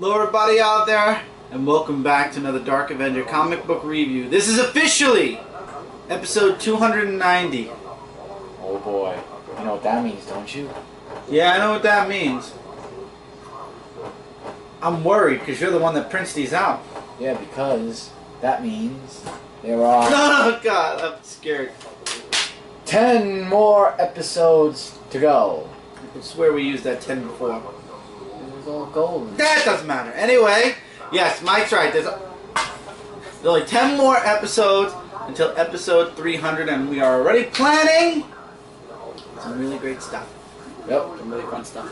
Hello everybody out there, and welcome back to another Dark Avenger Comic Book review. This is officially episode 290. Oh boy. You know what that means, don't you? Yeah, I know what that means. I'm worried because you're the one that prints these out. Yeah, because that means there are... Oh God, I'm scared. 10 more episodes to go. I swear we used that 10 before. It was all gold. That doesn't matter. Anyway, yes, Mike's right. There's only 10 more episodes until episode 300, and we are already planning some really great stuff. Yep. Some really fun stuff.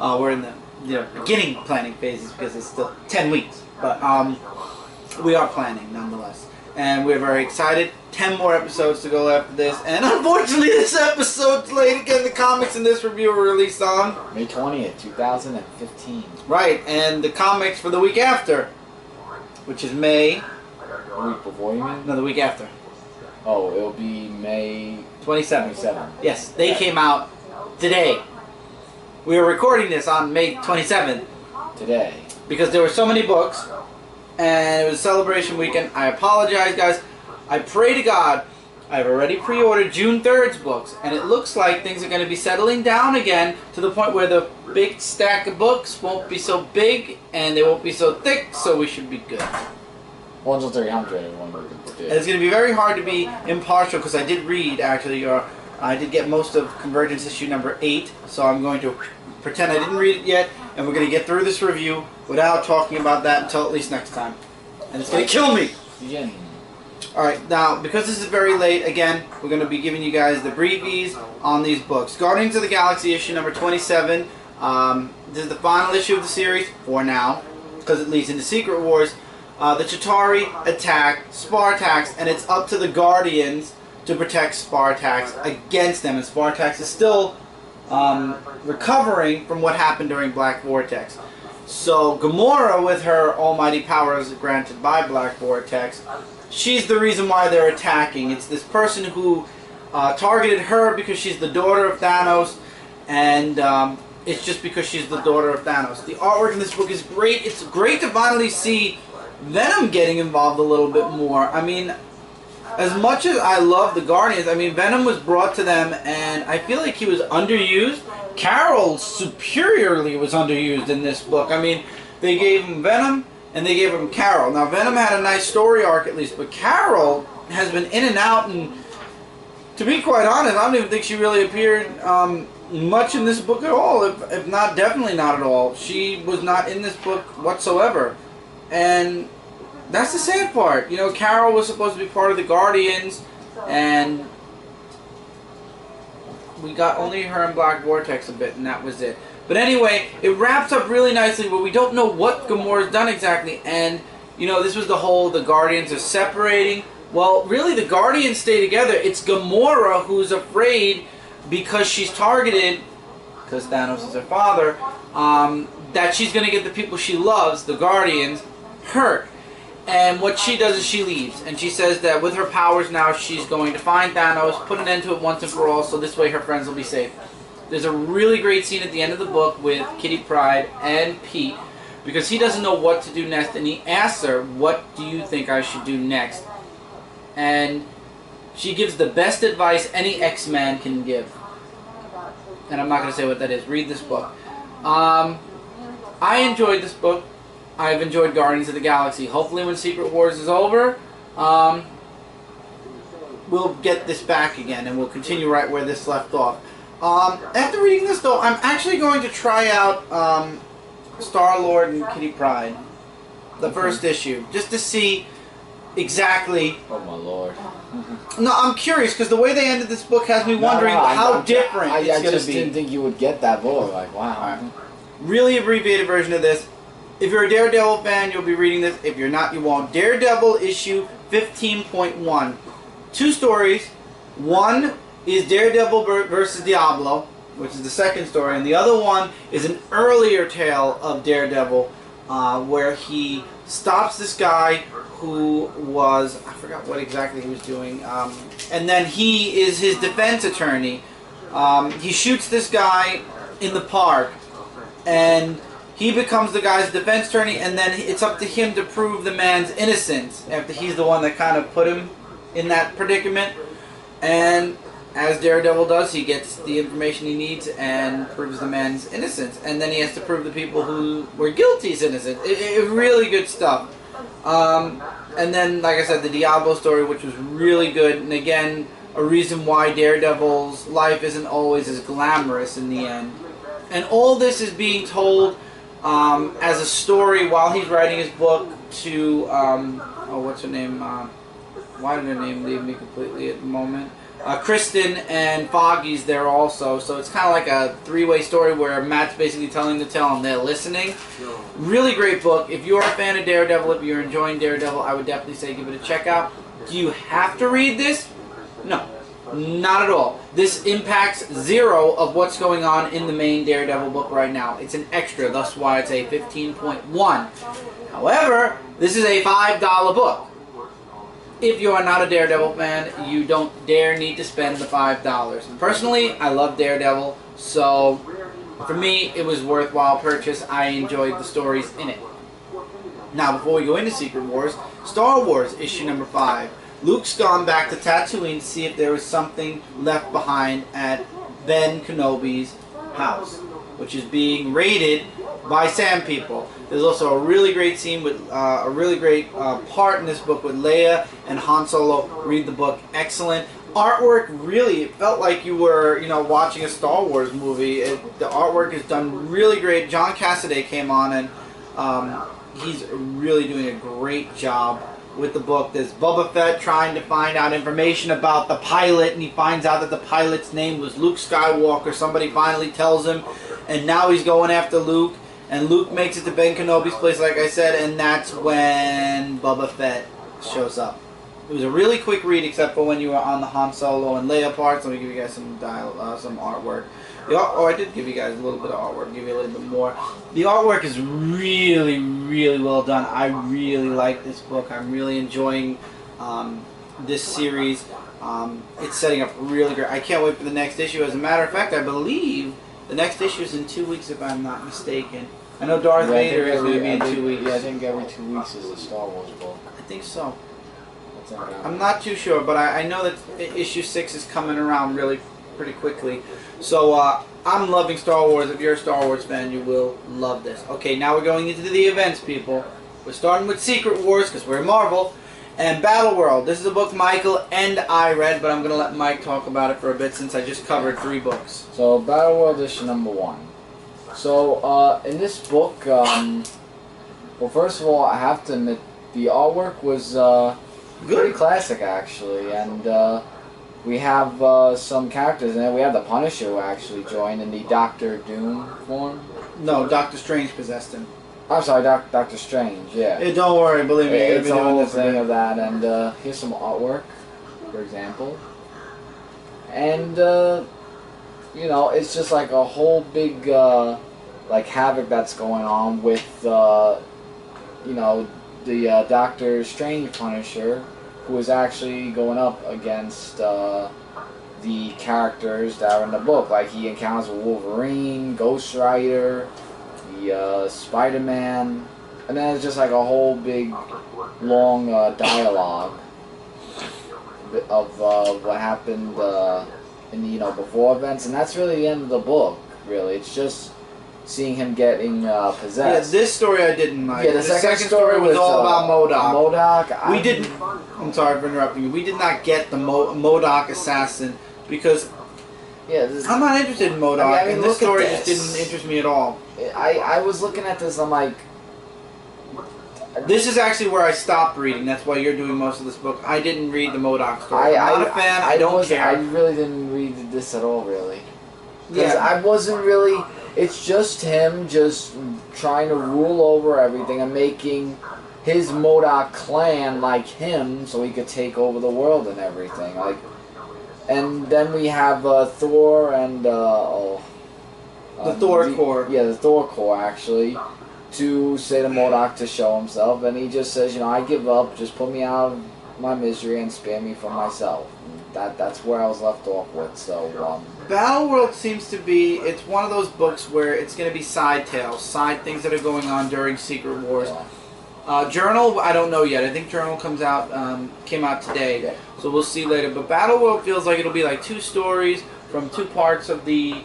We're in the beginning planning phases because it's still 10 weeks, but we are planning nonetheless, and we're very excited. 10 more episodes to go after this, and unfortunately this episode's late again. The comics in this review were released on May 20th, 2015. right, and the comics for the week after, which is May. The week before, you mean? No, the week after. Oh, it'll be May 27th. 27th. Yes, they came out today. We are recording this on May 27th Today. because there were so many books, and it was celebration weekend. I apologize, guys. I pray to God, I've already pre-ordered June 3rd's books, and it looks like things are going to be settling down again to the point where the big stack of books won't be so big, and they won't be so thick, so we should be good. 1 until 300, everyone will do. And it's going to be very hard to be impartial, because I did read, actually, or I did get most of Convergence issue number 8, so I'm going to pretend I didn't read it yet, and we're going to get through this review without talking about that until at least next time. And it's going to kill me! Begin. Alright, now, because this is very late, again, we're going to be giving you guys the briefies on these books. Guardians of the Galaxy issue number 27. This is the final issue of the series, for now, because it leads into Secret Wars. The Chitauri attack Spartax, and it's up to the Guardians to protect Spartax against them. And Spartax is still recovering from what happened during Black Vortex. So Gamora, with her almighty powers granted by Black Vortex, she's the reason why they're attacking. It's this person who targeted her because she's the daughter of Thanos, and it's just because she's the daughter of Thanos. The artwork in this book is great. It's great to finally see Venom getting involved a little bit more. I mean, as much as I love the Guardians, I mean, Venom was brought to them, and I feel like he was underused. Carol superiorly was underused in this book. I mean, they gave him Venom, and they gave him Carol. Now, Venom had a nice story arc at least, but Carol has been in and out, and to be quite honest, I don't even think she really appeared much in this book at all, if not, definitely not at all. She was not in this book whatsoever. And that's the sad part. You know, Carol was supposed to be part of the Guardians, and we got only her and Black Vortex a bit, and that was it. But anyway, it wraps up really nicely, but we don't know what Gamora's done exactly. And, you know, this was the whole, the Guardians are separating. Well, really, the Guardians stay together. It's Gamora who's afraid, because she's targeted, because Thanos is her father, that she's going to get the people she loves, the Guardians, hurt. And what she does is she leaves, and she says that with her powers now, she's going to find Thanos, put an end to it once and for all, so this way her friends will be safe. There's a really great scene at the end of the book with Kitty Pryde and Pete, because he doesn't know what to do next, and he asks her, what do you think I should do next? And she gives the best advice any X-Man can give. And I'm not going to say what that is. Read this book. I enjoyed this book. I've enjoyed Guardians of the Galaxy. Hopefully when Secret Wars is over, we'll get this back again, and we'll continue right where this left off. After reading this, though, I'm actually going to try out Star-Lord and Kitty Pryde, the first issue, just to see exactly... Oh my lord. No, I'm curious, because the way they ended this book has me wondering how different it's going to be. I just didn't think you would get that book. Like, wow. Really abbreviated version of this. If you're a Daredevil fan, you'll be reading this. If you're not, you won't. Daredevil issue 15.1. 2 stories. One is Daredevil versus Diablo, which is the second story, and the other one is an earlier tale of Daredevil, where he stops this guy who was, I forgot what exactly he was doing, and then he is his defense attorney. He shoots this guy in the park, and he becomes the guy's defense attorney, and then it's up to him to prove the man's innocence after he's the one that kind of put him in that predicament. And as Daredevil does, he gets the information he needs and proves the man's innocence. And then he has to prove the people who were guilty is innocent. Really good stuff. And then, like I said, the Diablo story, which was really good. And again, a reason why Daredevil's life isn't always as glamorous in the end. And all this is being told as a story while he's writing his book to, what's her name? Why did her name leave me completely at the moment? Kristen and Foggy's there also, so it's kind of like a three-way story where Matt's basically telling the tale and they're listening. Really great book. If you're a fan of Daredevil, if you're enjoying Daredevil, I would definitely say give it a check out. Do you have to read this? No, not at all. This impacts zero of what's going on in the main Daredevil book right now. It's an extra, that's why it's a 15.1. However, this is a $5 book. If you are not a Daredevil fan, you don't dare need to spend the $5. Personally, I love Daredevil, so for me, it was worthwhile purchase. I enjoyed the stories in it. Now, before we go into Secret Wars, Star Wars issue number 5. Luke's gone back to Tatooine to see if there was something left behind at Ben Kenobi's house, which is being raided by Sand People. There's also a really great scene with a really great part in this book with Leia and Han Solo. Read the book, excellent artwork. Really, it felt like you were, watching a Star Wars movie. The artwork is done really great. John Cassaday came on, and he's really doing a great job with the book. There's Boba Fett trying to find out information about the pilot, and he finds out that the pilot's name was Luke Skywalker. Somebody finally tells him, and now he's going after Luke. And Luke makes it to Ben Kenobi's place, like I said, and that's when Boba Fett shows up. It was a really quick read, except for when you were on the Han Solo and Leia parts. Let me give you guys some artwork. I did give you guys a little bit of artwork. Give you a little bit more. The artwork is really, really well done. I really like this book. I'm really enjoying this series. It's setting up really great. I can't wait for the next issue. As a matter of fact, I believe the next issue is in 2 weeks, if I'm not mistaken. I know Darth Vader is going to be in 2 weeks. Yeah, I think every 2 weeks is a Star Wars book. I think so. I'm not too sure, but I know that issue 6 is coming around pretty quickly. So I'm loving Star Wars. If you're a Star Wars fan, you will love this. Okay, now we're going into the events, people. We're starting with Secret Wars because we're Marvel. And Battle World. This is a book Michael and I read, but I'm going to let Mike talk about it for a bit since I just covered 3 books. So, Battle World issue number 1. So, in this book, well, first of all, I have to admit, the artwork was pretty classic, actually. And we have some characters in it. We have the Punisher who actually joined in the Doctor Doom form. No, Doctor Strange possessed him. I'm sorry, Doctor Strange, yeah. Don't worry, believe me. It's a whole thing of that, and here's some artwork, for example. And, it's just like a whole big, havoc that's going on with, the Doctor Strange Punisher, who is actually going up against, the characters that are in the book. Like, he encounters Wolverine, Ghost Rider, Spider-Man, and then it's just like a whole big, long dialogue of what happened in the before events, and that's really the end of the book. Really, it's just seeing him getting possessed. Yeah, this story I didn't like. Yeah, the second story was all about MODOK. MODOK. I'm sorry for interrupting you. We did not get the MODOK assassin because. Yeah, I'm not interested in MODOK, and this story just didn't interest me at all. I was looking at this, I'm like... This is actually where I stopped reading, that's why you're doing most of this book. I didn't read the MODOK story. I'm not a fan, I don't care. I really didn't read this at all, really. Because I wasn't really... It's just him just trying to rule over everything and making his MODOK clan like him so he could take over the world and everything. And then we have Thor and the Thor Corps. Yeah, the Thor Corps actually, to say to MODOK to show himself, and he just says, I give up. Just put me out of my misery and spare me from myself. that's where I was left off with. So Battleworld seems to be, it's one of those books where it's going to be side tales, side things that are going on during Secret Wars. Journal, I don't know yet. I think Journal came out today, yeah. So we'll see later. But Battleworld feels like it'll be like 2 stories from 2 parts of the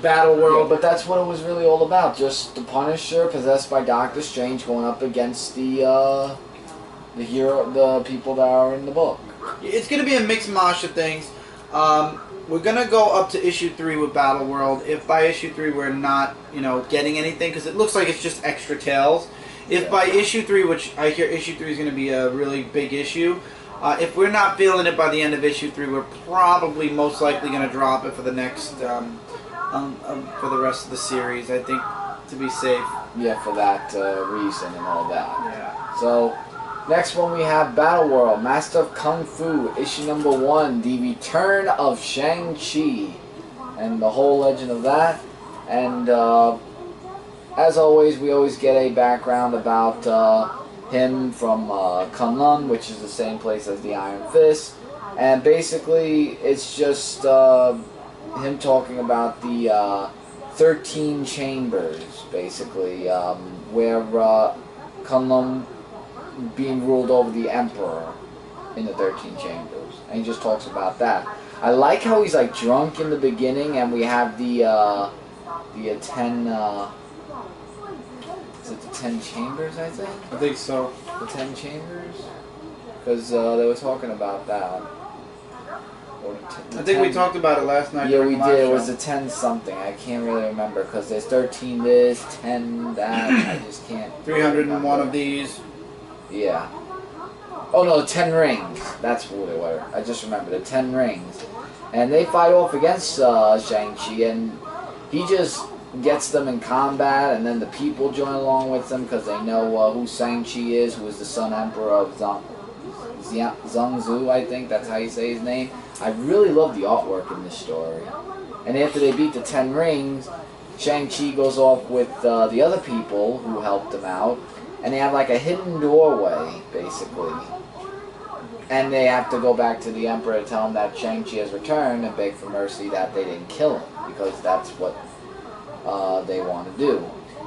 Battleworld. Yeah, but that's what it was really all about. Just the Punisher possessed by Doctor Strange going up against the people that are in the book. It's going to be a mixed mash of things. We're going to go up to issue 3 with Battleworld. If by issue 3 we're not, getting anything, because it looks like it's just extra tales. If by issue 3, which I hear issue 3 is going to be a really big issue, if we're not feeling it by the end of issue 3, we're probably most likely going to drop it for the next, for the rest of the series, I think, to be safe. Yeah, for that reason and all that. Yeah. So, next one we have Battleworld, Master of Kung Fu, issue number 1, The Return of Shang-Chi, and the whole legend of that. And, as always, we always get a background about him from Kunlun, which is the same place as the Iron Fist. And basically, it's just him talking about the 13 chambers, basically, where Kunlun being ruled over the Emperor in the 13 chambers. And he just talks about that. I like how he's like drunk in the beginning, and we have the 10... is it the 10 chambers, I think? I think so. The 10 chambers? Because they were talking about that. I think we talked about it last night. Yeah, we did. It was a 10 something. I can't really remember because there's 13 this, 10 that. I just can't. 301 of these. Yeah. Oh no, 10 rings. That's what they were. I just remember the 10 rings. And they fight off against Shang-Chi, and he just gets them in combat, and then the people join along with them because they know who Shang-Chi is, who is the Sun Emperor of Zhongzu, I think that's how you say his name. I really love the artwork in this story. And after they beat the 10 rings, Shang-Chi goes off with the other people who helped him out, and they have like a hidden doorway, basically. And they have to go back to the Emperor to tell him that Shang-Chi has returned and beg for mercy that they didn't kill him, because that's what they want to do.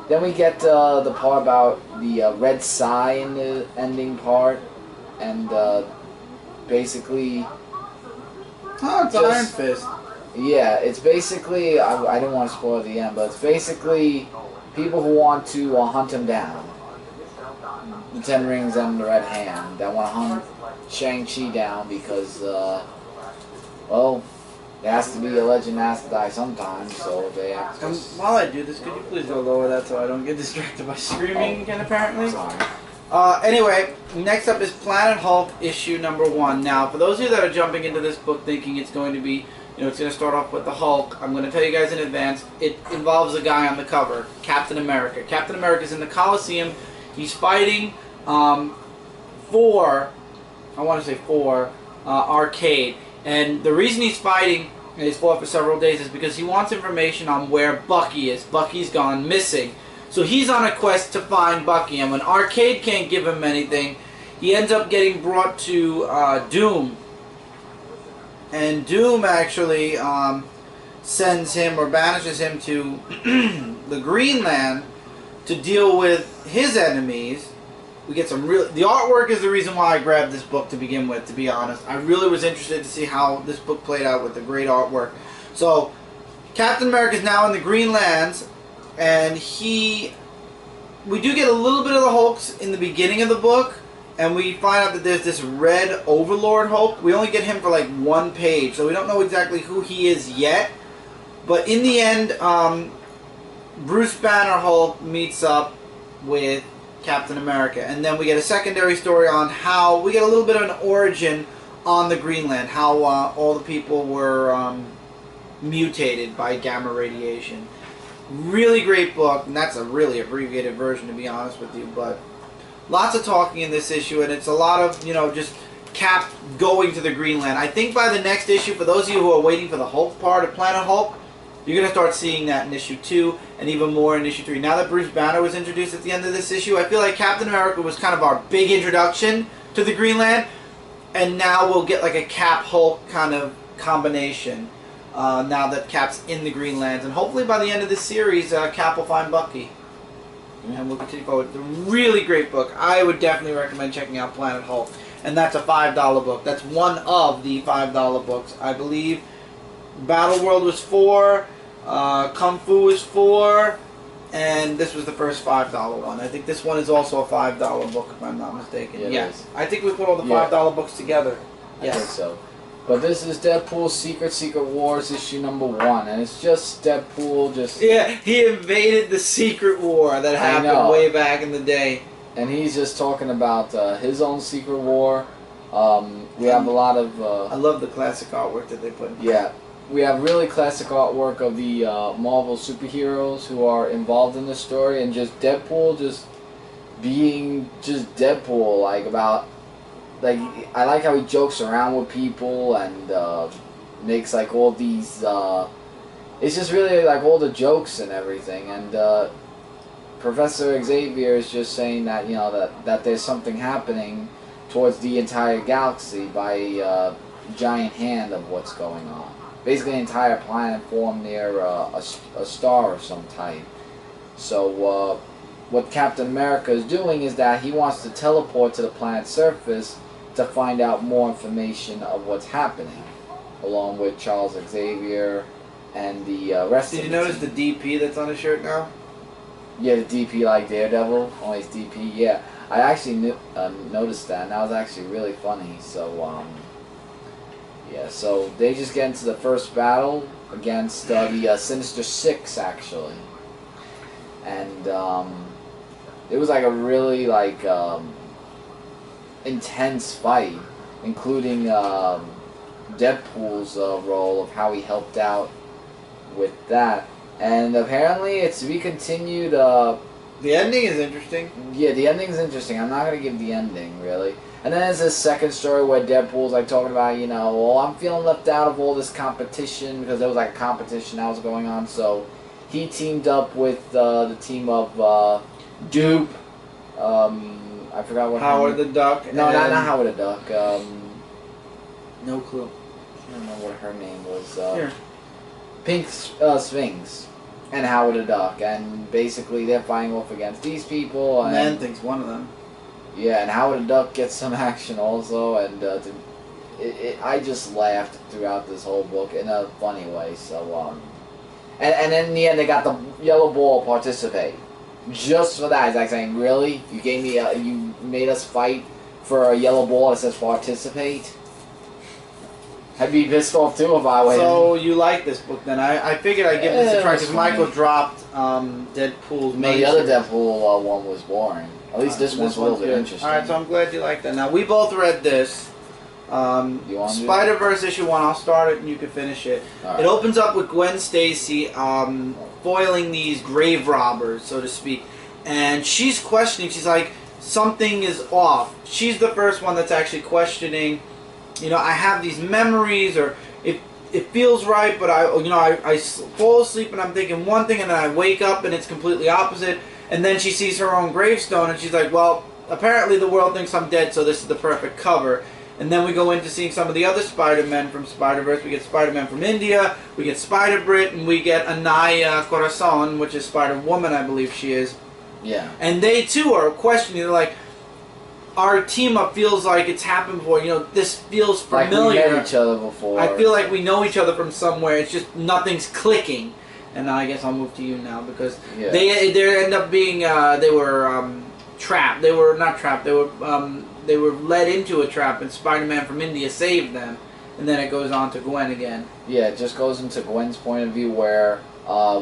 Then we get the part about the red Psy in the ending part, and basically... Oh, it's Iron Fist. Yeah, it's basically... I don't want to spoil the end, but it's basically people who want to hunt him down. The 10 rings and the red hand that want to hunt Shang-Chi down because, well... It has to be a legend that has to die sometime, so they have to... While I do this, could you please go lower that so I don't get distracted by screaming again, apparently? Sorry. Anyway, next up is Planet Hulk issue number 1. Now, for those of you that are jumping into this book thinking it's going to be, it's going to start off with the Hulk, I'm going to tell you guys in advance, it involves a guy on the cover, Captain America. Captain America's in the Coliseum. He's fighting for Arcade. And the reason he's fighting, and he's fought for several days, is because he wants information on where Bucky is. Bucky's gone missing. So he's on a quest to find Bucky, and when Arcade can't give him anything, he ends up getting brought to Doom. And Doom actually sends him, or banishes him to the Greenland to deal with his enemies. We get some real... The artwork is the reason why I grabbed this book to begin with, to be honest. I really was interested to see how this book played out with the great artwork. So, Captain America is now in the Greenlands, and we do get a little bit of the Hulks in the beginning of the book, and we find out that there's this red Overlord Hulk. We only get him for like 1 page, so we don't know exactly who he is yet. But in the end, Bruce Banner Hulk meets up with Captain America, and then we get a secondary story on how we get a little bit of an origin on the Greenland, how all the people were mutated by gamma radiation. Really great book, and that's a really abbreviated version, to be honest with you, but lots of talking in this issue, and it's a lot of, just Cap going to the Greenland. I think by the next issue, for those of you who are waiting for the Hulk part of Planet Hulk, you're going to start seeing that in issue 2 and even more in issue 3. Now that Bruce Banner was introduced at the end of this issue, I feel like Captain America was kind of our big introduction to the Greenland. and now we'll get like a Cap Hulk kind of combination. Now that Cap's in the Green Lands, and hopefully by the end of this series, Cap will find Bucky, and we'll continue forward. It's a really great book. I would definitely recommend checking out Planet Hulk, and that's a $5 book. That's one of the $5 books, I believe. Battle World was $4, Kung Fu was $4, and this was the first $5 one. I think this one is also a $5 book, if I'm not mistaken. Yeah, yes, I think we put all the $5 books together. Yes. I think so. But this is Deadpool Secret Wars issue number 1, and it's just Deadpool just... Yeah, he invaded the Secret War that happened way back in the day. And he's just talking about his own Secret War. We have a lot of... I love the classic artwork that they put in. Yeah. We have really classic artwork of the Marvel superheroes who are involved in the story, and just Deadpool just being just Deadpool, like about... Like, I like how he jokes around with people and makes like all these, it's just really like all the jokes and everything, and Professor Xavier is just saying that, you know, that there's something happening towards the entire galaxy by a giant hand of what's going on. Basically an entire planet formed near a star of some type. So what Captain America is doing is that he wants to teleport to the planet's surface to find out more information of what's happening, along with Charles Xavier and the rest of the team. Did you notice the DP that's on his shirt now? Yeah, the DP like Daredevil, only it's DP, yeah. I actually noticed that, and that was actually really funny. So, yeah, so they just get into the first battle against the Sinister Six, actually. And it was like a really, like, intense fight, including Deadpool's role of how he helped out with that. And apparently it's to be continued. The ending is interesting. Yeah, the ending's interesting. I'm not going to give the ending, really. And then there's this second story where Deadpool's like talking about, you know, well, I'm feeling left out of all this competition, because there was like a competition that was going on. So he teamed up with the team of Dupe, I forgot what Howard the Duck. No, not Howard the Duck. No clue. I don't know what her name was. Here. Pink Sphinx and Howard the Duck, and basically they're fighting off against these people. And Man-Thing's one of them. Yeah, and Howard the Duck gets some action also, and I just laughed throughout this whole book in a funny way. So and in the end they got the yellow ball participate. Just for that, it's like saying, really? You gave me you made us fight for a yellow ball that says participate? I'd be pissed off too if I went. So you like this book then? I figured I'd give this a try because Michael dropped Deadpool's the other Deadpool one was boring. At least this one's a little bit interesting. Alright, so I'm glad you like that. Now, we both read this. Spider-Verse issue 1, I'll start it and you can finish it. Right. It opens up with Gwen Stacy foiling these grave robbers, so to speak. And she's questioning, she's like, something is off. She's the first one that's actually questioning, you know, I have these memories, or it feels right, but I fall asleep and I'm thinking one thing and then I wake up and it's completely opposite. And then she sees her own gravestone and she's like, well, apparently the world thinks I'm dead, so this is the perfect cover. And then we go into seeing some of the other Spider-Men from Spider-Verse. We get Spider-Man from India, we get Spider-Brit, and we get Anaya Corazon, which is Spider-Woman, I believe she is. Yeah. And they, too, are questioning. They're like, our team-up feels like it's happened before. You know, this feels familiar. Like we met each other before. I feel like we know each other from somewhere. It's just nothing's clicking. And I guess I'll move to you now, because they end up being, they were trapped. They were not trapped. They were led into a trap, and Spider-Man from India saved them. And then it goes on to Gwen again. Yeah, it just goes into Gwen's point of view, where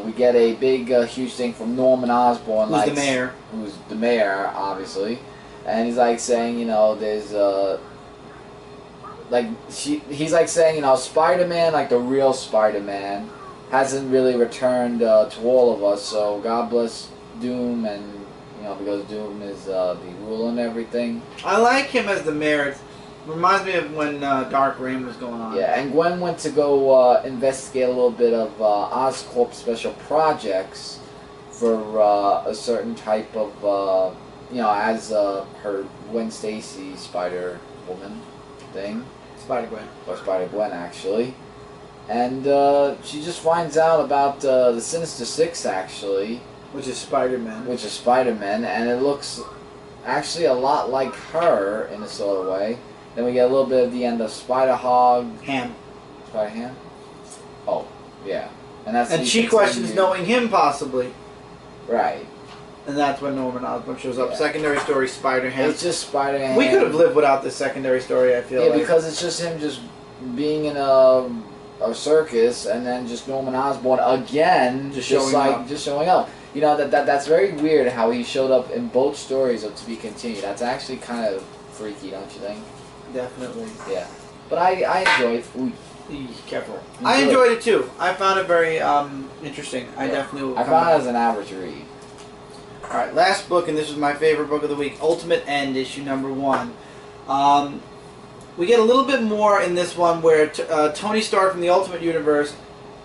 we get a big, huge thing from Norman Osborn. Who's the mayor. Who's the mayor, obviously. And he's like saying, you know, there's, he's like saying, you know, Spider-Man, like the real Spider-Man, hasn't really returned to all of us, so God bless Doom, and you know, because Doom is the ruler and everything. I like him as the mayor. It reminds me of when Dark Reign was going on. Yeah, and Gwen went to go investigate a little bit of Oscorp special projects for a certain type of, you know, as her Gwen Stacy Spider-Woman. something. Spider-Gwen. Or Spider-Gwen, actually. And she just finds out about the Sinister Six, actually. Which is Spider-Man. Which is Spider-Man, and it looks actually a lot like her in a sort of way. Then we get a little bit at the end of Spider-Hog. Ham. Spider-Ham? Oh, yeah. And she questions knowing him, possibly. Right. And that's when Norman Osborn shows up. Yeah. Secondary story, Spider-Ham. It's just Spider-Ham. We could have lived without this secondary story, I feel like. Yeah, because it's just him just being in a circus, and then just Norman Osborn again, just showing up. You know, that's very weird how he showed up in both stories of To Be Continued. That's actually kind of freaky, don't you think? Definitely. Yeah. But I enjoyed it. Ooh. Careful. I enjoyed it too. I found it very interesting. I definitely will. I found it as an average read. Alright, last book, and this was my favorite book of the week, Ultimate End, issue number 1. We get a little bit more in this one where Tony Stark from the Ultimate Universe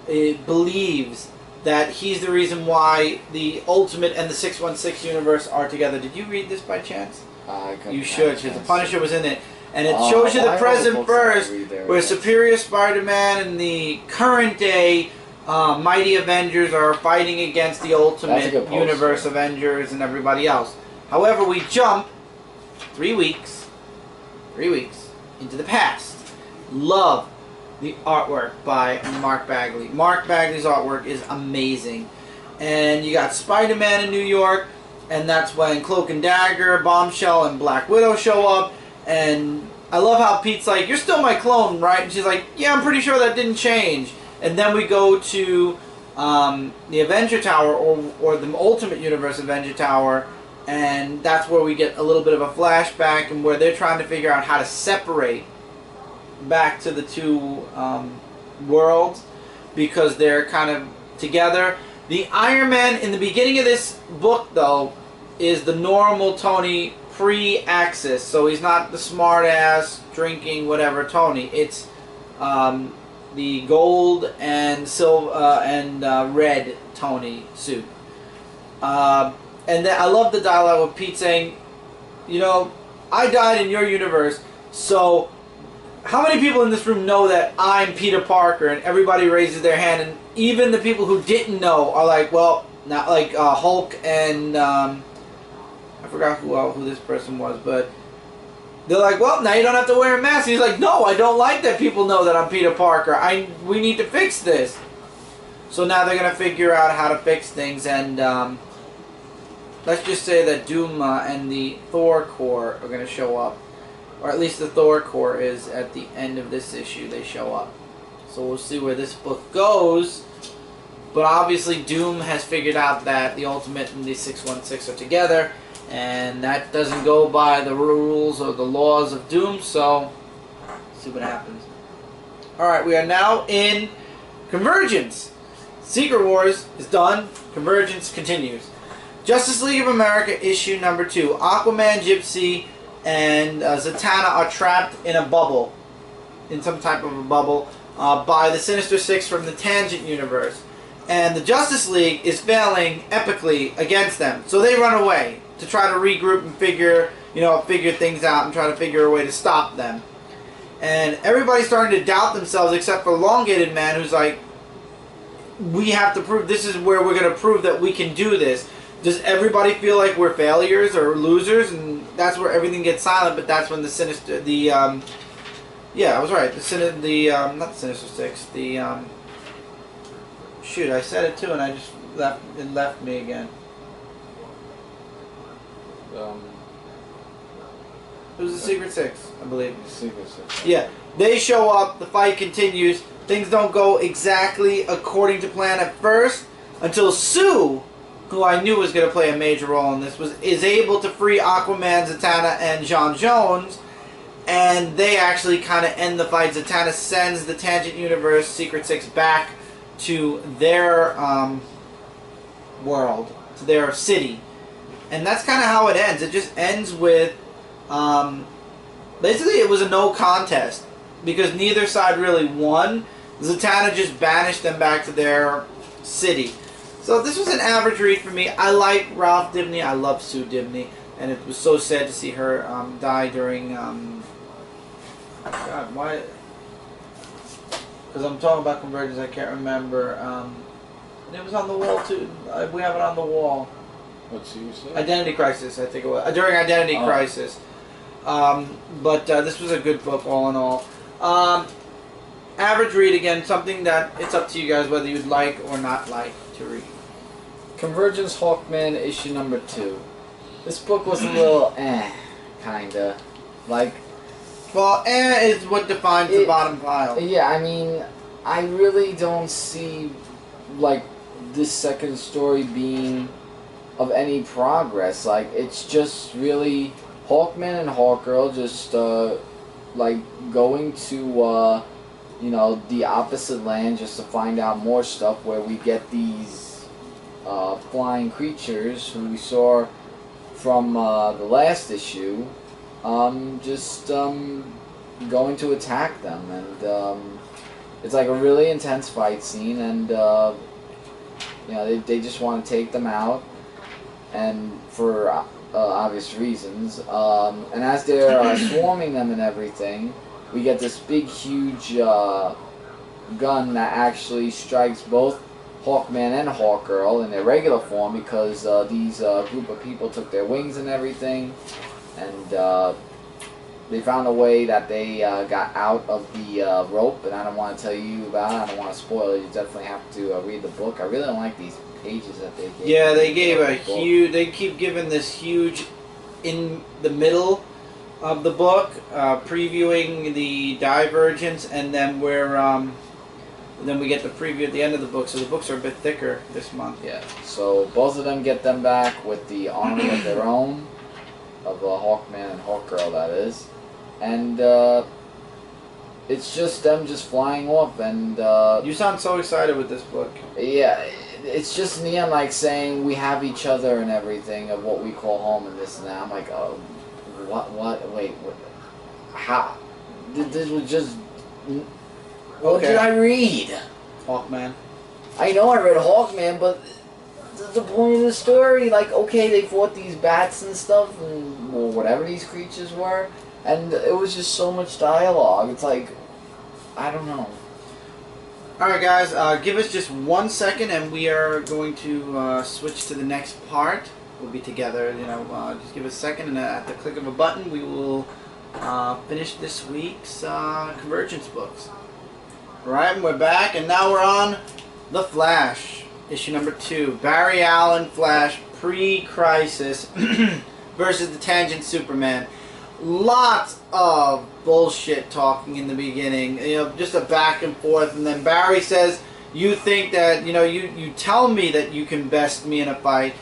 believes that he's the reason why the Ultimate and the 616 universe are together. Did you read this by chance? You should, because the Punisher was in it. And it shows you the present first, where Superior Spider-Man and the current day Mighty Avengers are fighting against the Ultimate Universe Avengers and everybody else. However, we jump 3 weeks into the past. Love the artwork by Mark Bagley. Mark Bagley's artwork is amazing. And you got Spider-Man in New York, and that's when Cloak and Dagger, Bombshell, and Black Widow show up. And I love how Pete's like, "You're still my clone, right?" And she's like, "Yeah, I'm pretty sure that didn't change." And then we go to the Avenger Tower, or the Ultimate Universe Avenger Tower, and that's where we get a little bit of a flashback, and where they're trying to figure out how to separate back to the two worlds, because they're kind of together. The Iron Man in the beginning of this book, though, is the normal Tony pre-Axis, so he's not the smart-ass, drinking, whatever Tony. It's the gold and silver and red Tony suit. And then I love the dialogue with Pete saying, "You know, I died in your universe, so how many people in this room know that I'm Peter Parker?" And everybody raises their hand, and even the people who didn't know are like, well, not like Hulk and I forgot who this person was, but they're like, well, now you don't have to wear a mask. And he's like, no, I don't like that people know that I'm Peter Parker. We need to fix this. So now they're going to figure out how to fix things, and let's just say that Doom and the Thor Corps are going to show up. Or at least the Thor Corps is at the end of this issue. They show up. So we'll see where this book goes. But obviously Doom has figured out that the Ultimate and the 616 are together. And that doesn't go by the rules or the laws of Doom, so let's see what happens. Alright, we are now in Convergence. Secret Wars is done. Convergence continues. Justice League of America issue number 2. Aquaman, Gypsy, and Zatanna are trapped in a bubble. In some type of a bubble. By the Sinister Six from the Tangent Universe. And the Justice League is failing epically against them. So they run away to try to regroup and figure things out and try to figure a way to stop them. And everybody's starting to doubt themselves except for Elongated Man, who's like, we have to prove, this is where we're going to prove that we can do this. Does everybody feel like we're failures or losers? And that's where everything gets silent, but that's when the Sinister, yeah, I was right, not the Sinister Six, shoot, I said it too and it left me again. It was the Secret Six, I believe. Secret Six. Yeah. They show up, the fight continues, things don't go exactly according to plan at first, until Sue, who I knew was going to play a major role in this, is able to free Aquaman, Zatanna, and John Jones, and they actually kind of end the fight. Zatanna sends the Tangent Universe Secret Six back to their world, to their city. And that's kind of how it ends. It just ends with, basically it was a no contest, because neither side really won. Zatanna just banished them back to their city. So this was an average read for me. I like Ralph Dibny. I love Sue Dibny. And it was so sad to see her die during God, why? Because I'm talking about Convergence, I can't remember. It was on the wall too. We have it on the wall. What's you say? Identity Crisis, I think it was. During Identity Crisis. But this was a good book, all in all. Average read, again, something that it's up to you guys whether you'd like or not like to read. Convergence Hawkman issue number 2. This book was a little kinda. Like, well, is what defines the bottom pile. Yeah, I mean, I really don't see, like, this second story being of any progress. Like, it's just really Hawkman and Hawkgirl just, like, going to, you know, the opposite land just to find out more stuff, where we get these flying creatures who we saw from the last issue, going to attack them, and it's like a really intense fight scene, and you know, they just want to take them out, and for obvious reasons, and as they're swarming them and everything, we get this big huge gun that actually strikes both Hawkman and Hawkgirl in their regular form, because these group of people took their wings and everything, and they found a way that they got out of the rope, and I don't want to tell you about it. I don't want to spoil it. You definitely have to read the book. I really don't like these pages that they gave. Yeah, they gave a huge. They keep giving this huge in the middle of the book, previewing the Divergence, and then then we get the preview at the end of the book. So the books are a bit thicker this month. Yeah. So both of them get them back with the army of their own, of Hawkman and Hawkgirl, that is. And it's just them just flying off, and you sound so excited with this book. Yeah, it's just in the end like saying we have each other and everything of what we call home and this and that. I'm like, oh, wait, how? This was just, what did I read? Hawkman. I know I read Hawkman, but the point of the story, like, okay, they fought these bats and stuff, and or whatever these creatures were, and it was just so much dialogue. It's like, I don't know. Alright guys, give us just 1 second and we are going to switch to the next part. We'll be together, you know, just give us a second, and at the click of a button we will finish this week's Convergence books. Alright, and we're back, and now we're on The Flash, issue number 2. Barry Allen Flash, pre-crisis, versus the Tangent Superman. Lots of bullshit talking in the beginning, you know, just a back and forth, and then Barry says, you think that, you know, you tell me that you can best me in a fight,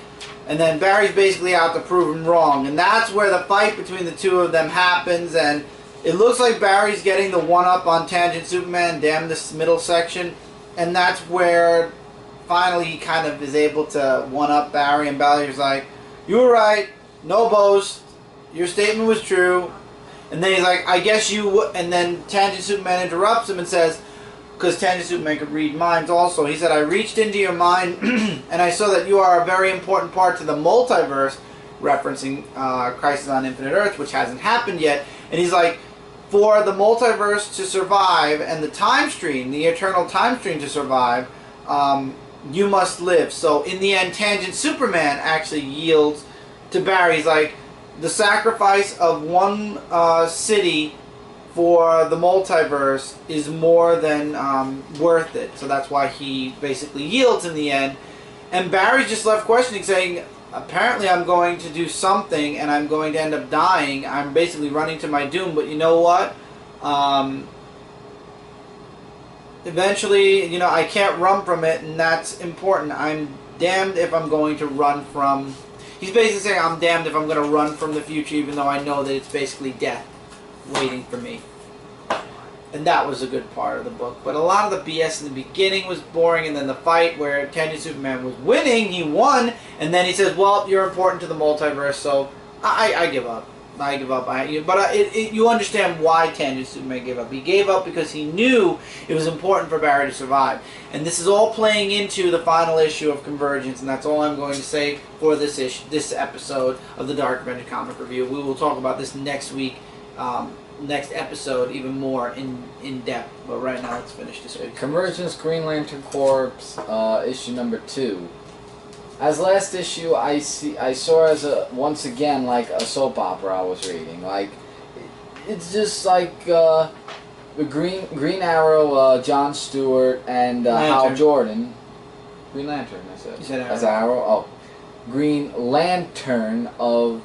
and then Barry's basically out to prove him wrong, and that's where the fight between the two of them happens, and it looks like Barry's getting the one-up on Tangent Superman, damn this middle section, and that's where finally he kind of is able to one-up Barry, and Barry's like, you were right, no boast, your statement was true. And then he's like, I guess you would. And then Tangent Superman interrupts him and says, because Tangent Superman could read minds also, he said, I reached into your mind and I saw that you are a very important part to the multiverse, referencing Crisis on Infinite Earths, which hasn't happened yet. And he's like, for the multiverse to survive and the time stream, the eternal time stream to survive, you must live. So in the end, Tangent Superman actually yields to Barry. He's like, the sacrifice of one city for the multiverse is more than worth it. So that's why he basically yields in the end. And Barry's just left questioning, saying, apparently I'm going to do something and I'm going to end up dying. I'm basically running to my doom. But you know what? Eventually, you know, I can't run from it, and that's important. I'm damned if I'm going to run from... He's basically saying, I'm damned if I'm going to run from the future, even though I know that it's basically death waiting for me. And that was a good part of the book. But a lot of the BS in the beginning was boring, and then the fight where Tangent Superman was winning, he won, and then he says, well, you're important to the multiverse, so I give up. I give up. But you understand why Tangent Superman gave up. He gave up because he knew it was important for Barry to survive. And this is all playing into the final issue of Convergence, and that's all I'm going to say for this episode of the Dark Avenger Comic Review. We will talk about this next week next episode even more in depth. But right now, let's finish this week. Convergence Green Lantern Corps, issue number 2. As last issue, I saw as once again like a soap opera I was reading. Like it's just like the Green Arrow, John Stewart and Hal Jordan. Green Lantern, I said. You said Arrow. As Arrow. Oh, Green Lantern of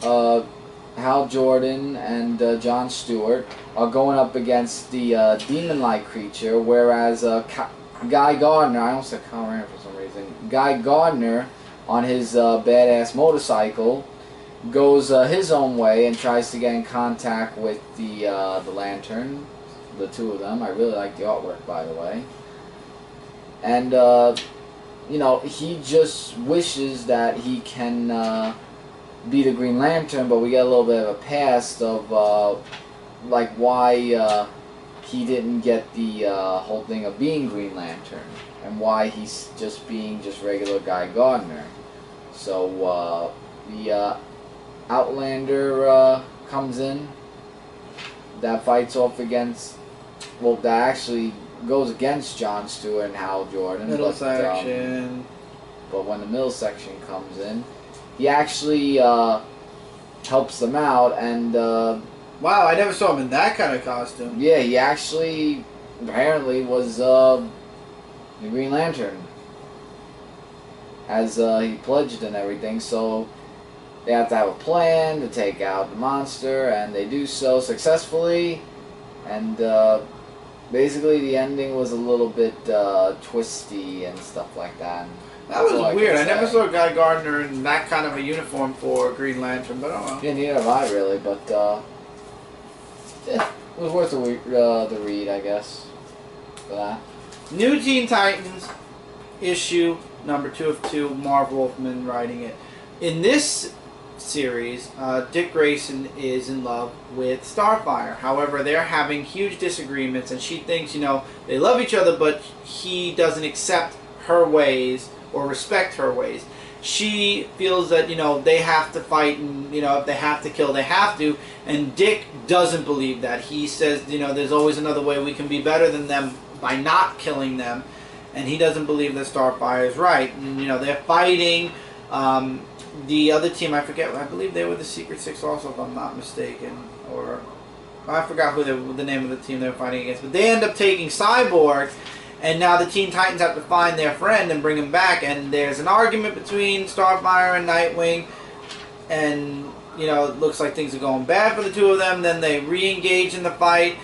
Hal Jordan and John Stewart are going up against the demon-like creature, whereas Guy Gardner, I almost said Kyle Rayner for some reason, Guy Gardner on his badass motorcycle goes his own way and tries to get in contact with the Lantern, the two of them. I really like the artwork, by the way. And, you know, he just wishes that he can be the Green Lantern, but we get a little bit of a past of, like, why he didn't get the whole thing of being Green Lantern, and why he's just being just regular Guy Gardner. So, the Outlander comes in, that fights off against, well, that actually goes against John Stewart and Hal Jordan. Middle section. But when the middle section comes in, he actually helps them out, and wow, I never saw him in that kind of costume. yeah, he actually apparently was the Green Lantern, as he pledged and everything. So they have to have a plan to take out the monster, and they do so successfully. And basically, the ending was a little bit twisty and stuff like that. That was weird. I never saw Guy Gardner in that kind of a uniform for Green Lantern, but I don't know. Yeah, neither have I really, but it was worth the read, I guess, for that. New Teen Titans, issue number 2 of 2, Marv Wolfman writing it. In this series, Dick Grayson is in love with Starfire. However, they're having huge disagreements, and she thinks, you know, they love each other, but he doesn't accept her ways or respect her ways. She feels that, you know, they have to fight, and, you know, if they have to kill, they have to. And Dick doesn't believe that. He says, you know, there's always another way. We can be better than them by not killing them. And he doesn't believe that Starfire is right. And, you know, they're fighting. The other team, I forget, I believe they were the Secret Six also, if I'm not mistaken. Or I forgot who the name of the team they were fighting against. But they end up taking Cyborg. And now the Teen Titans have to find their friend and bring him back. And there's an argument between Starfire and Nightwing. And, you know, it looks like things are going bad for the two of them. Then they re-engage in the fight.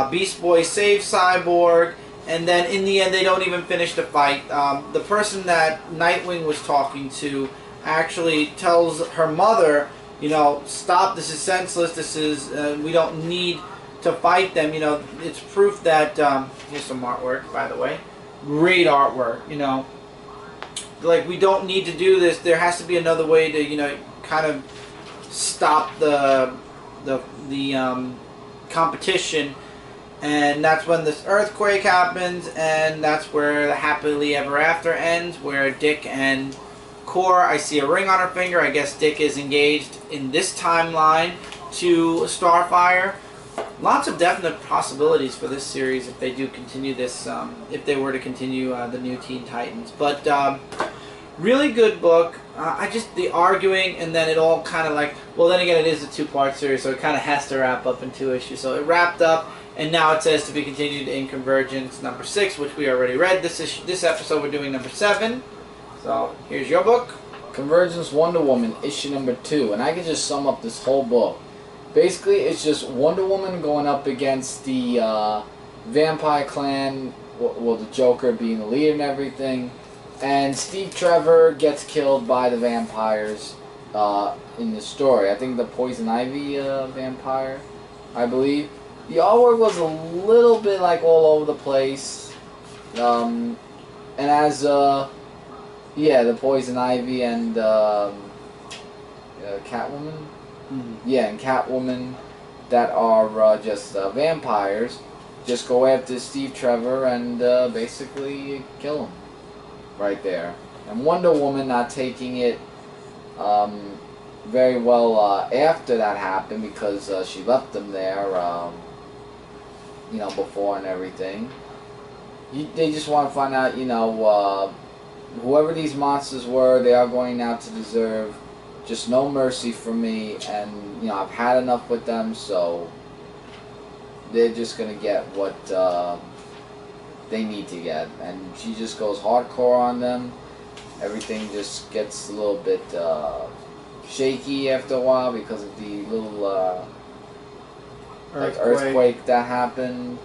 Beast Boy saves Cyborg. And then in the end, they don't even finish the fight. The person that Nightwing was talking to actually tells her mother, you know, stop, this is senseless. This is, we don't need to fight them. You know, it's proof that here's some artwork, by the way, great artwork. You know, like, we don't need to do this. There has to be another way to, you know, kind of stop the competition. And that's when this earthquake happens, and that's where the happily ever after ends, where Dick and Cora, I see a ring on her finger. I guess Dick is engaged in this timeline to Starfire. Lots of definite possibilities for this series if they do continue this, if they were to continue the New Teen Titans. But really good book. I just, the arguing, and then it all kind of like, well, then again, it is a 2-part series, so it kind of has to wrap up in 2 issues. So it wrapped up, and now it says to be continued in Convergence number 6, which we already read. This episode we're doing number 7. So here's your book. Convergence Wonder Woman, issue number 2. And I can just sum up this whole book. Basically, it's just Wonder Woman going up against the Vampire Clan, well, the Joker being the leader and everything. And Steve Trevor gets killed by the vampires in the story. I think the Poison Ivy vampire, I believe. The artwork was a little bit like all over the place. And as, yeah, the Poison Ivy and Catwoman. Yeah, and Catwoman that are just vampires just go after Steve Trevor and basically kill him right there. And Wonder Woman not taking it very well after that happened, because she left them there, you know, before and everything. They just want to find out, you know, whoever these monsters were, they are going now to deserve just no mercy from me, and, you know, I've had enough with them, so they're just going to get what they need to get. And she just goes hardcore on them. Everything just gets a little bit shaky after a while because of the little earthquake that happened,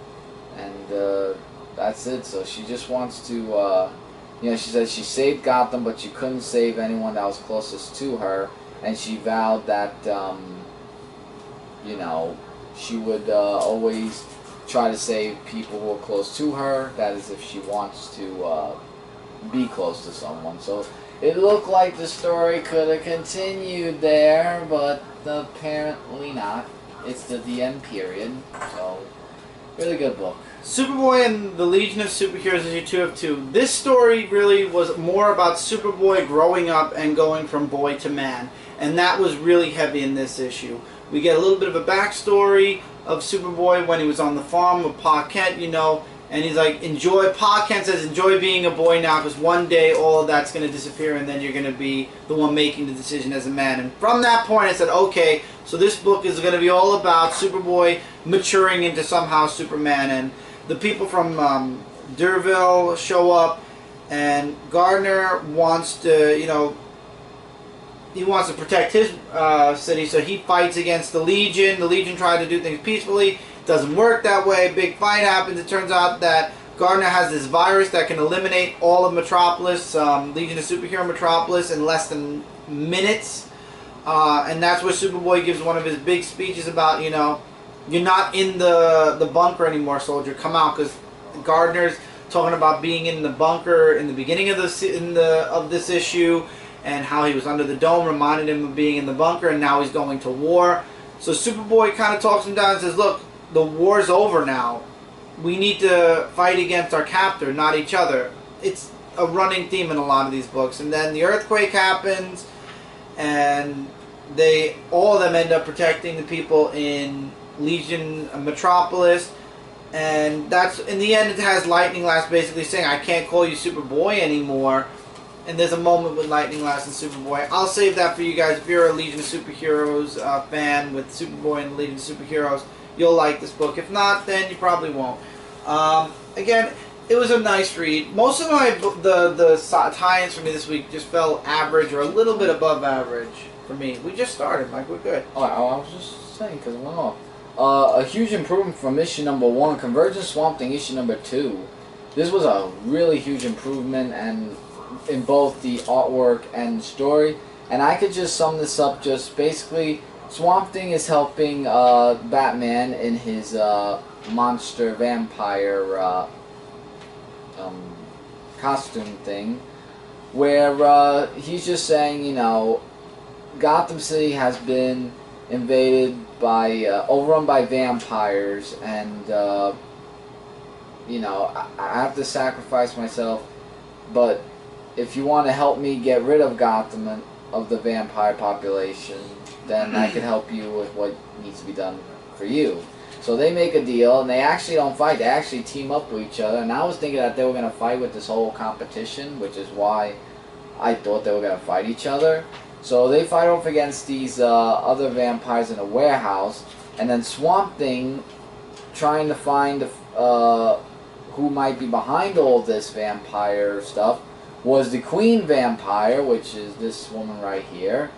and that's it. So she just wants to, you know, she said she saved Gotham, but she couldn't save anyone that was closest to her, and she vowed that, you know, she would always try to save people who are close to her. That is, if she wants to be close to someone. So it looked like the story could have continued there, but apparently not. It's the end period. So really good book. Superboy and the Legion of Superheroes issue 2 of 2. This story really was more about Superboy growing up and going from boy to man, and that was really heavy in this issue. We get a little bit of a backstory of Superboy when he was on the farm with Pa Kent, you know, and he's like, Pa Kent says, enjoy being a boy now, because one day all of that's going to disappear, and then you're going to be the one making the decision as a man. And from that point I said, okay, so this book is going to be all about Superboy maturing into somehow Superman. And the people from Durville show up, and Gardner wants to, you know, he wants to protect his city, so he fights against the Legion. The Legion tried to do things peacefully. Doesn't work that way. Big fight happens. It turns out that Gardner has this virus that can eliminate all of Metropolis, Legion of Superhero Metropolis, in less than minutes. And that's where Superboy gives one of his big speeches about, you know, you're not in the bunker anymore, soldier. Come out, because Gardner's talking about being in the bunker in the beginning of this issue, and how he was under the dome reminded him of being in the bunker, and now he's going to war. So Superboy kind of talks him down and says, look, the war's over now. We need to fight against our captor, not each other. It's a running theme in a lot of these books. And then the earthquake happens, and all of them end up protecting the people in Legion Metropolis. And that's, in the end, it has Lightning Lass basically saying, I can't call you Superboy anymore. And there's a moment with Lightning Lass and Superboy. I'll save that for you guys. If you're a Legion of Superheroes fan with Superboy and Legion of Superheroes, you'll like this book. If not, then you probably won't. Again, it was a nice read. Most of the tie-ins for me this week just fell average or a little bit above average for me. We just started, Mike. We're good. Oh, I was just saying because it went off. A huge improvement from issue number 1. Convergence Swamp Thing issue number 2. This was a really huge improvement, and in both the artwork and story. And I could just sum this up, just basically Swamp Thing is helping Batman in his monster vampire costume thing, where he's just saying, you know, Gotham City has been invaded by, overrun by vampires, and you know, I have to sacrifice myself, but if you want to help me get rid of Gotham and of the vampire population, then I can help you with what needs to be done for you. So they make a deal, and they actually don't fight. They actually team up with each other. And I was thinking that they were going to fight with this whole competition, which is why I thought they were going to fight each other. So they fight off against these other vampires in a warehouse, and then Swamp Thing, trying to find who might be behind all this vampire stuff, was the Queen Vampire, which is this woman right here,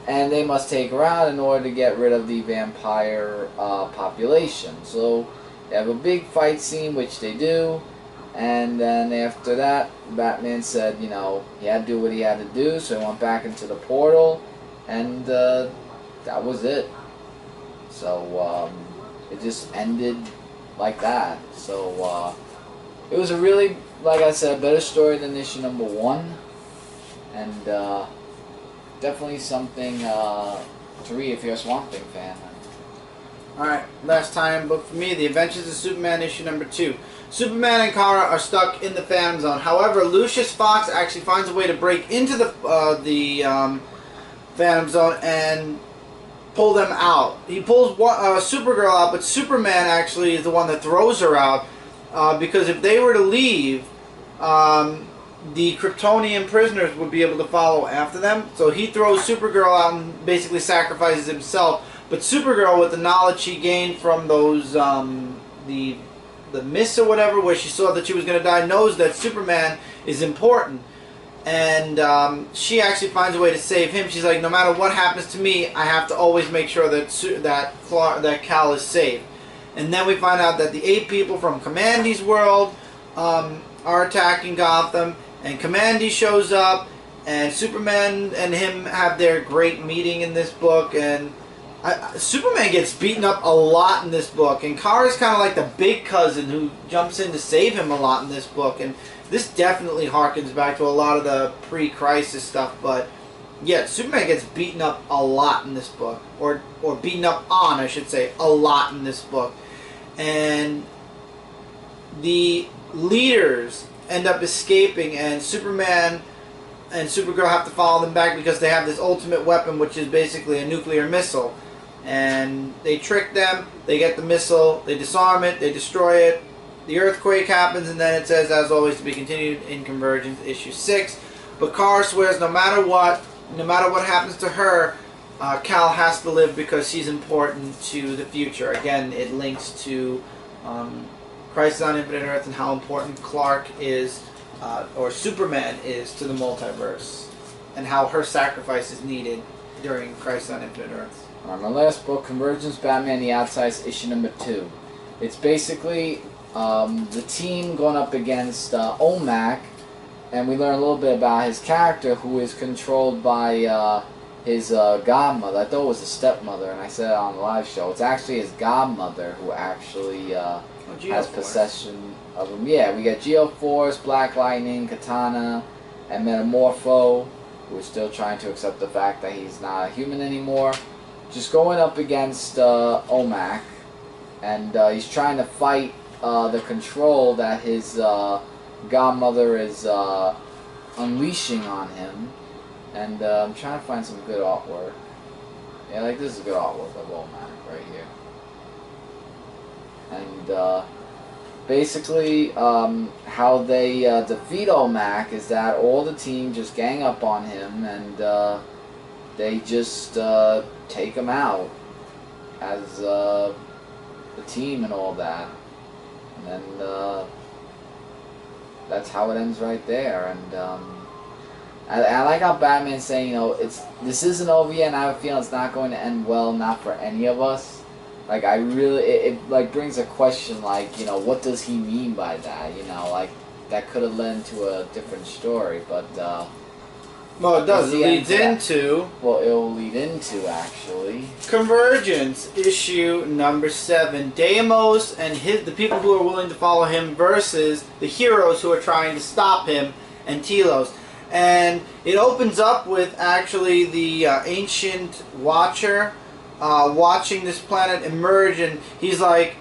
and they must take her out in order to get rid of the vampire population. So they have a big fight scene, which they do, and then after that, Batman said, you know, he had to do what he had to do, so he went back into the portal, and that was it. So it just ended like that. So it was a really, like I said, better story than issue number 1, and definitely something to read if you're a Swamp Thing fan. Alright, last time book for me, The Adventures of Superman issue number 2. Superman and Kara are stuck in the Phantom Zone. However, Lucius Fox actually finds a way to break into the Phantom Zone and pull them out. He pulls Supergirl out, but Superman actually is the one that throws her out because if they were to leave, the Kryptonian prisoners would be able to follow after them. So he throws Supergirl out and basically sacrifices himself. But Supergirl, with the knowledge she gained from those the mists or whatever, where she saw that she was going to die, knows that Superman is important. And she actually finds a way to save him. She's like, no matter what happens to me, I have to always make sure that Kal is safe. And then we find out that the 8 people from Commandy's world are attacking Gotham. And Commandy shows up. And Superman and him have their great meeting in this book. And Superman gets beaten up a lot in this book. And Kara's kind of like the big cousin who jumps in to save him a lot in this book. And this definitely harkens back to a lot of the pre-crisis stuff, but yeah, Superman gets beaten up a lot in this book, or beaten up on, I should say, a lot in this book. And the leaders end up escaping, and Superman and Supergirl have to follow them back because they have this ultimate weapon, which is basically a nuclear missile. And they trick them, they get the missile, they disarm it, they destroy it. The earthquake happens, and then it says, as always, to be continued in Convergence issue 6. But Kara swears no matter what happens to her, Kal has to live because she's important to the future. Again, it links to Crisis on Infinite Earth and how important Clark is, or Superman is, to the multiverse, and how her sacrifice is needed during Crisis on Infinite Earth. Alright, my last book, Convergence, Batman the Outsides, issue number 2. It's basically the team going up against OMAC, and we learn a little bit about his character, who is controlled by his godmother. I thought it was a stepmother, and I said it on the live show. It's actually his godmother who actually has possession of him. Yeah, we got Geoforce, Black Lightning, Katana, and Metamorpho, who is still trying to accept the fact that he's not a human anymore. Just going up against OMAC, and he's trying to fight the control that his godmother is unleashing on him. And I'm trying to find some good artwork. Yeah, like this is good artwork of OMAC right here. And basically how they defeat OMAC is that all the team just gang up on him, and they just take him out as the team and all that. And that's how it ends right there. And I like how Batman's saying, you know, this isn't over yet, and I have a feeling it's not going to end well, not for any of us. Like, I really, it like brings a question, like, you know, what does he mean by that? You know, like, that could have led to a different story, but well, it does. It leads into... Well, it will lead into, actually... Convergence, issue number 7. Deimos and the people who are willing to follow him versus the heroes who are trying to stop him, and Telos. And it opens up with, actually, the Ancient Watcher watching this planet emerge, and he's like,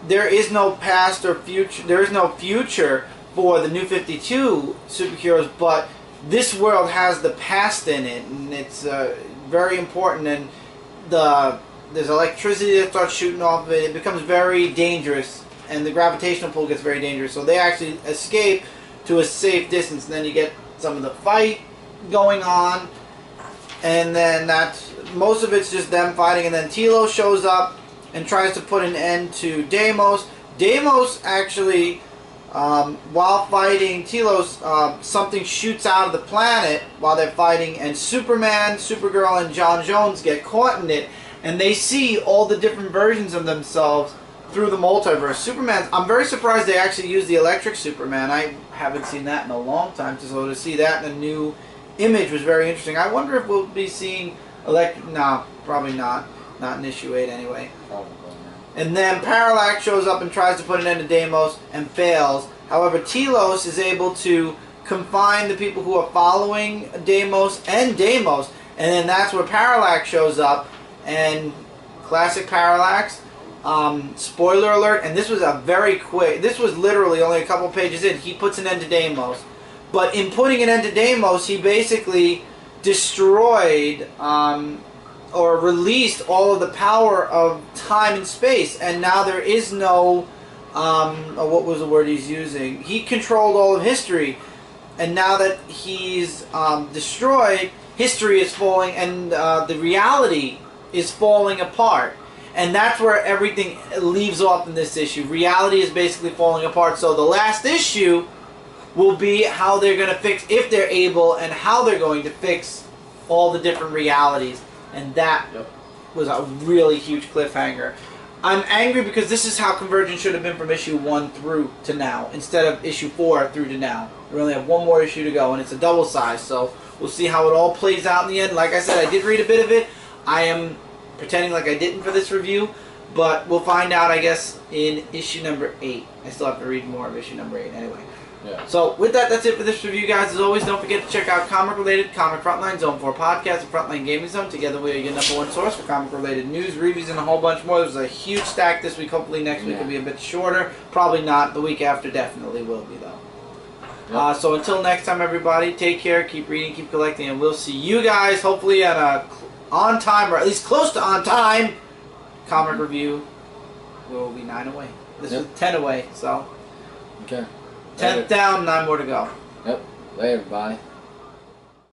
there is no past or future, there is no future for the New 52 superheroes, but this world has the past in it, and it's very important, and there's electricity that starts shooting off of it. It becomes very dangerous, and the gravitational pull gets very dangerous, so they actually escape to a safe distance, and then you get some of the fight going on, and then most of it's just them fighting, and then Telos shows up and tries to put an end to Deimos. Deimos actually... while fighting Telos, something shoots out of the planet while they're fighting, and Superman, Supergirl, and John Jones get caught in it, and they see all the different versions of themselves through the multiverse. Superman, I'm very surprised they actually used the electric Superman. I haven't seen that in a long time, so to see that in a new image was very interesting. I wonder if we'll be seeing electric... No, probably not. Not in issue 8 anyway. And then Parallax shows up and tries to put an end to Deimos and fails. However, Telos is able to confine the people who are following Deimos, and then that's where Parallax shows up. And classic Parallax, spoiler alert, and this was a very quick, this was literally only a couple pages in, he puts an end to Deimos. But in putting an end to Deimos, he basically destroyed or released all of the power of time and space, and now there is no what was the word he's using? He controlled all of history, and now that he's destroyed, history is falling, and the reality is falling apart. And that's where everything leaves off in this issue. Reality is basically falling apart. So the last issue will be how they're going to fix, if they're able, and how they're going to fix all the different realities. And that was a really huge cliffhanger. I'm angry because this is how Convergence should have been from issue 1 through to now, instead of issue 4 through to now. We only have one more issue to go, and it's a double size, so we'll see how it all plays out in the end. Like I said, I did read a bit of it. I am pretending like I didn't for this review, but we'll find out, I guess, in issue number 8. I still have to read more of issue number 8 anyway. Yeah. So with that, that's it for this review, guys. As always, don't forget to check out comic-related Comic Frontline, Zone 4 Podcast, and Frontline Gaming Zone. Together we are your #1 source for comic-related news, reviews, and a whole bunch more. There's a huge stack this week. Hopefully next week will be a bit shorter. Probably not. The week after definitely will be, though. Yep. So until next time, everybody, take care, keep reading, keep collecting, and we'll see you guys hopefully at a on time, or at least close to on time, comic review. Will be 9 away. This was 10 away, so. Okay. 10th down, 9 more to go. Yep. Later, everybody.